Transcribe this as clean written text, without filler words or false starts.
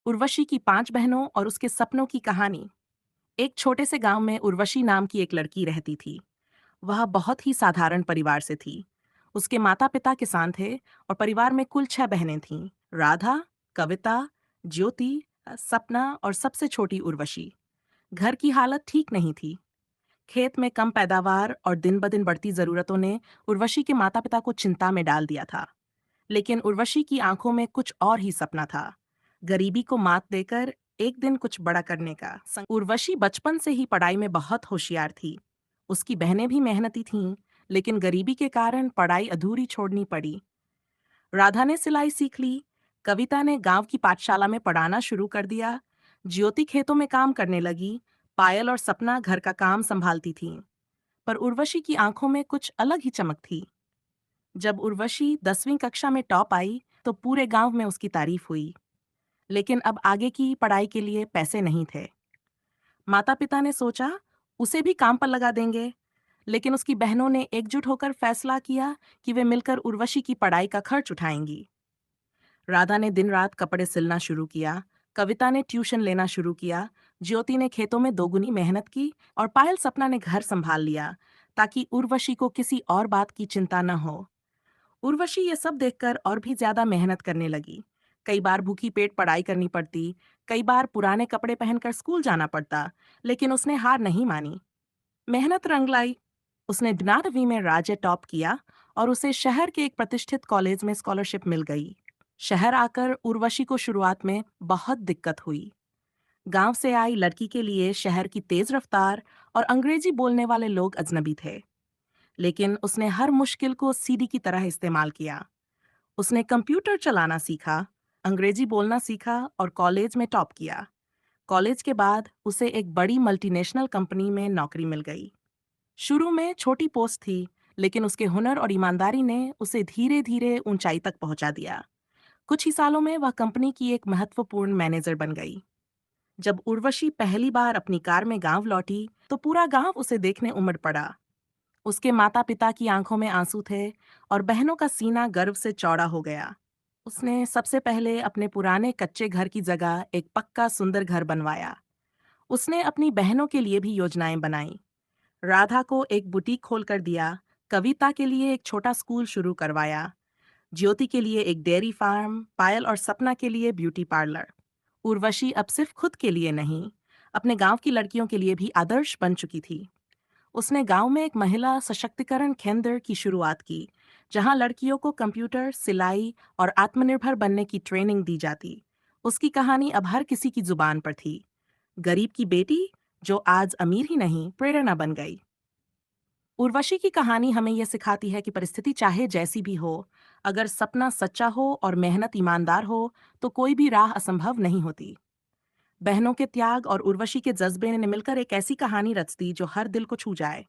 उर्वशी की 5 बहनों और उसके सपनों की कहानी। एक छोटे से गांव में उर्वशी नाम की एक लड़की रहती थी। वह बहुत ही साधारण परिवार से थी। उसके माता पिता किसान थे और परिवार में कुल 6 बहनें थीं। राधा, कविता, ज्योति, सपना और सबसे छोटी उर्वशी। घर की हालत ठीक नहीं थी। खेत में कम पैदावार और दिन ब दिन बढ़ती जरूरतों ने उर्वशी के माता पिता को चिंता में डाल दिया था। लेकिन उर्वशी की आंखों में कुछ और ही सपना था। गरीबी को मात देकर एक दिन कुछ बड़ा करने का। उर्वशी बचपन से ही पढ़ाई में बहुत होशियार थी। उसकी बहनें भी मेहनती थीं, लेकिन गरीबी के कारण पढ़ाई अधूरी छोड़नी पड़ी। राधा ने सिलाई सीख ली, कविता ने गांव की पाठशाला में पढ़ाना शुरू कर दिया, ज्योति खेतों में काम करने लगी, पायल और सपना घर का काम संभालती थीं। पर उर्वशी की आंखों में कुछ अलग ही चमक थी। जब उर्वशी 10वीं कक्षा में टॉप आई, तो पूरे गांव में उसकी तारीफ हुई। लेकिन अब आगे की पढ़ाई के लिए पैसे नहीं थे। माता-पिता ने सोचा, उसे भी काम पर लगा देंगे, लेकिन उसकी बहनों ने एकजुट होकर फैसला किया कि वे मिलकर उर्वशी की पढ़ाई का खर्च उठाएंगी। राधा ने दिन-रात कपड़े सिलना शुरू किया, कविता ने ट्यूशन लेना शुरू किया, ज्योति ने खेतों में दोगुनी मेहनत की और पायल सपना ने घर संभाल लिया, ताकि उर्वशी को किसी और बात की चिंता न हो। उर्वशी ये सब देखकर और भी ज्यादा मेहनत करने लगी। कई बार भूखी पेट पढ़ाई करनी पड़ती, कई बार पुराने कपड़े पहनकर स्कूल जाना पड़ता, लेकिन उसने हार नहीं मानी। मेहनत रंग लाई। उसने 12वीं में राज्य टॉप किया और उसे शहर के एक प्रतिष्ठित कॉलेज में स्कॉलरशिप मिल गई। शहर आकर उर्वशी को शुरुआत में बहुत दिक्कत हुई। गांव से आई लड़की के लिए शहर की तेज रफ्तार और अंग्रेजी बोलने वाले लोग अजनबी थे। लेकिन उसने हर मुश्किल को सीढ़ी की तरह इस्तेमाल किया। उसने कंप्यूटर चलाना सीखा, अंग्रेजी बोलना सीखा और कॉलेज में टॉप किया। कॉलेज के बाद उसे एक बड़ी मल्टीनेशनल कंपनी में नौकरी मिल गई। शुरू में छोटी पोस्ट थी, लेकिन उसके हुनर और ईमानदारी ने उसे धीरे-धीरे ऊंचाई तक पहुंचा दिया। कुछ ही सालों में वह कंपनी की एक महत्वपूर्ण मैनेजर बन गई। जब उर्वशी पहली बार अपनी कार में गांव लौटी, तो पूरा गांव उसे देखने उमड़ पड़ा। उसके माता-पिता की आंखों में आंसू थे और बहनों का सीना गर्व से चौड़ा हो गया। उसने सबसे पहले अपने पुराने कच्चे घर की जगह एक पक्का सुंदर घर बनवाया। उसने अपनी बहनों के लिए भी योजनाएं बनाई। राधा को एक बुटीक खोलकर दिया, कविता के लिए एक छोटा स्कूल शुरू करवाया, ज्योति के लिए एक डेयरी फार्म, पायल और सपना के लिए ब्यूटी पार्लर। उर्वशी अब सिर्फ खुद के लिए नहीं, अपने गांव की लड़कियों के लिए भी आदर्श बन चुकी थी। उसने गांव में एक महिला सशक्तिकरण केंद्र की शुरुआत की, जहां लड़कियों को कंप्यूटर, सिलाई और आत्मनिर्भर बनने की ट्रेनिंग दी जाती। उसकी कहानी अब हर किसी की जुबान पर थी। गरीब की बेटी, जो आज अमीर ही नहीं, प्रेरणा बन गई। उर्वशी की कहानी हमें यह सिखाती है कि परिस्थिति चाहे जैसी भी हो, अगर सपना सच्चा हो और मेहनत ईमानदार हो, तो कोई भी राह असंभव नहीं होती। बहनों के त्याग और उर्वशी के जज्बे ने मिलकर एक ऐसी कहानी रच दी जो हर दिल को छू जाए।